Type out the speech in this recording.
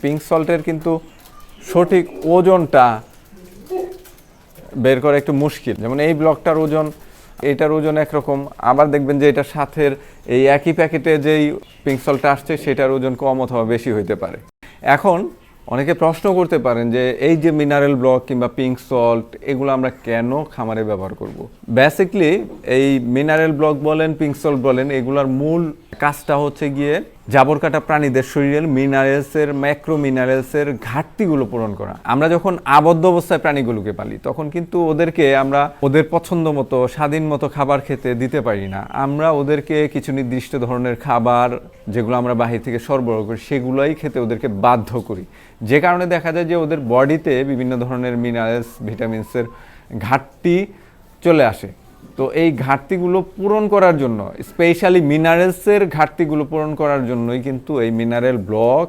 Pink সল্টের কিন্তু সঠিক ওজনটা বের করা একটু মুশকিল। যেমন এই ব্লকটার ওজন, এটার ওজন একরকম, আবার দেখবেন যে এটার সাথে এই একই প্যাকেটে যেই পিঙ্ক সল্টটা আসছে সেটার ওজন কম অথবা বেশি হইতে পারে। এখন অনেকে প্রশ্ন করতে পারেন যে এই যে মিনারেল ব্লক কিংবা পিঙ্ক সল্ট এগুলো আমরা কেন খামারে ব্যবহার করব। বেসিকলি এই মিনারেল ব্লক বলেন, পিঙ্ক সল্ট বলেন, এগুলোর মূল কাজটা হচ্ছে গিয়ে জাবর কাটা প্রাণীদের শরীরের মিনারেলসের, ম্যাক্রো মিনারেলসের ঘাটতিগুলো পূরণ করা। আমরা যখন আবদ্ধ অবস্থায় প্রাণীগুলোকে পালি তখন কিন্তু ওদেরকে আমরা ওদের পছন্দ মতো স্বাধীন মতো খাবার খেতে দিতে পারি না। আমরা ওদেরকে কিছু নির্দিষ্ট ধরনের খাবার যেগুলো আমরা বাহির থেকে সরবরাহ করি সেগুলোই খেতে ওদেরকে বাধ্য করি, যে কারণে দেখা যায় যে ওদের বডিতে বিভিন্ন ধরনের মিনারেলস, ভিটামিনসের ঘাটতি চলে আসে। তো এই ঘাটতিগুলো পূরণ করার জন্য, স্পেশালি মিনারেলসের ঘাটতিগুলো পূরণ করার জন্যই কিন্তু এই মিনারেল ব্লক